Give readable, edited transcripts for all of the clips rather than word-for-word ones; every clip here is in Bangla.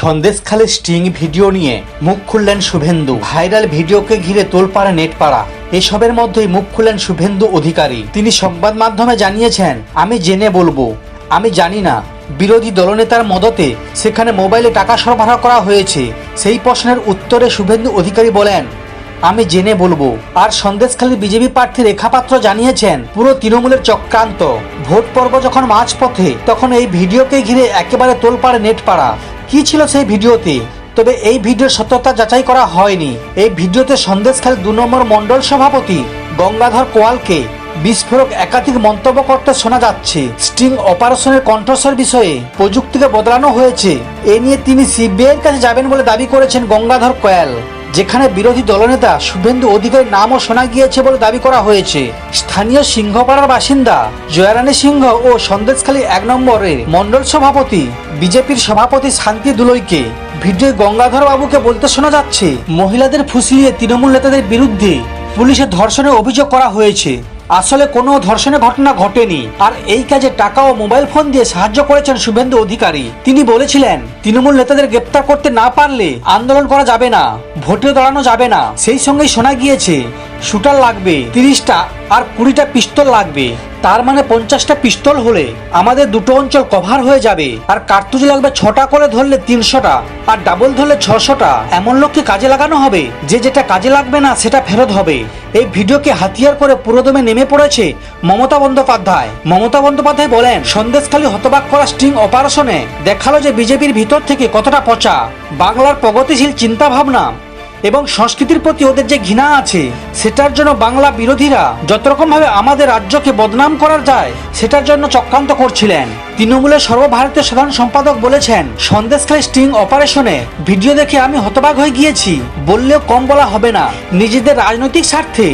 সন্দেশখালী স্টিং ভিডিও নিয়ে মুখ খুললেন শুভেন্দু। ভাইরাল ভিডিওকে ঘিরে তোলপাড়া নেটপাড়া। এসবের মধ্যেই মুখ খুললেন শুভেন্দু অধিকারী। তিনি সংবাদ মাধ্যমে জানিয়েছেন, আমি জেনে বলবো, আমি জানি না বিরোধী দলনেতার মদতে সেখানে মোবাইলে টাকা সরবরাহ করা হয়েছে। সেই প্রশ্নের উত্তরে শুভেন্দু অধিকারী বলেন, আমি জেনে বলবো। আর সন্দেশখালী বিজেপি প্রার্থী রেখা পাত্র জানিয়েছেন, পুরো তৃণমূলের চক্রান্ত। ভোট পর্ব যখন মাঝপথে, তখন এই ভিডিওকে ঘিরে একেবারে তোলপাড়ে নেটপাড়া। কি ছিল সেই ভিডিওতে? তবে এই ভিডিওর সত্যতা যাচাই করা হয়নি। এই ভিডিওতে সন্দেশখালী 2 নম্বর মণ্ডল সভাপতি গঙ্গাধর কোয়ালকে বিস্ফোরক একাধিক মন্তব্য করতে শোনা যাচ্ছে। স্টিং অপারেশনের কণ্ঠস্বর বিষয়ে প্রযুক্তিকে বদলানো হয়েছে। এ নিয়ে তিনি সিবিআইয়ের কাছে যাবেন বলে দাবি করেছেন গঙ্গাধর কোয়াল, যেখানে বিরোধী দলনেতা শুভেন্দু অধিকারীর নামও শোনা গিয়েছে বলে দাবি করা হয়েছে। স্থানীয় সিংহপাড়ার বাসিন্দা জয়ারানী সিংহ ও সন্দেশখালী 1 নম্বরের মণ্ডল সভাপতি বিজেপির সভাপতি শান্তি দুলইকে ভিডিও গঙ্গাধর বাবুকে বলতে শোনা যাচ্ছে, মহিলাদের ফুসলিয়ে তৃণমূল নেতাদের বিরুদ্ধে পুলিশের ধর্ষণের অভিযোগ করা হয়েছে। আসলে কোনো ধর্ষণের ঘটনা ঘটেনি। আর এই কাজে টাকা ও মোবাইল ফোন দিয়ে সাহায্য করেছেন শুভেন্দু অধিকারী। তিনি বলেছিলেন, তৃণমূল নেতাদের গ্রেপ্তার করতে না পারলে আন্দোলন করা যাবে না, ভোটে দাঁড়ানো যাবে না। সেই সঙ্গেই শোনা গিয়েছে শুটার লাগবে 30টা আর 20টা পিস্তল লাগবে। তার মানে 50টা পিস্তল হলে আমাদের 2টো অঞ্চল কভার হয়ে যাবে। আর কার্তুজ লাগবে 6টা করে ধরলে 300টা, আর ডাবল ধরলে 600টা। এমন লোককে কাজে লাগানো হবে যে যেটা কাজে লাগবে না সেটা ফেরত হবে। এই ভিডিওকে হাতিয়ার করে পুরোদমে নেমে পড়েছে মমতা বন্দ্যোপাধ্যায়। মমতা বন্দ্যোপাধ্যায় বলেন, সন্দেশখালী হতবাক করা স্টিং অপারেশনে দেখালো যে বিজেপির ভিতর থেকে কতটা পচা। বাংলার প্রগতিশীল চিন্তা ভাবনা এবং সংস্কৃতির প্রতি ওদের যে ঘৃণা আছে, সেটার জন্য বাংলা বিরোধীরা যত রকম ভাবে আমাদের রাজ্যকে বদনাম করার যায় সেটার জন্য চক্রান্ত করছিলেন। তৃণমূলের সর্বভারতীয় সাধারণ সম্পাদক বলেছেন, সন্দেশখালী স্টিং অপারেশনে ভিডিও দেখে আমি হতবাক হয়ে গিয়েছি বললেও কম বলা হবে না। নিজেদের রাজনৈতিক স্বার্থে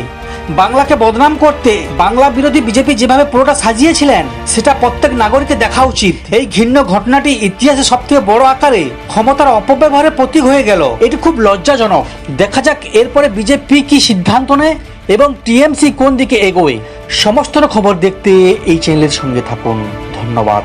বাংলাকে বদনাম করতে বাংলা বিরোধী বিজেপি যেভাবে পুরোটা সাজিয়েছিলেন, সেটা প্রত্যেক নাগরিকের দেখা উচিত। এই ঘৃণ্য ঘটনাটি ইতিহাসে সবথেকে বড় আকারে ক্ষমতার অপব্যবহারের প্রতীক হয়ে গেল। এটি খুব লজ্জাজনক। দেখা যাক এরপরে বিজেপি কি সিদ্ধান্ত নেয় এবং টিএমসি কোন দিকে এগোয়। সমস্ত খবর দেখতে এই চ্যানেলের সঙ্গে থাকুন। ধন্যবাদ।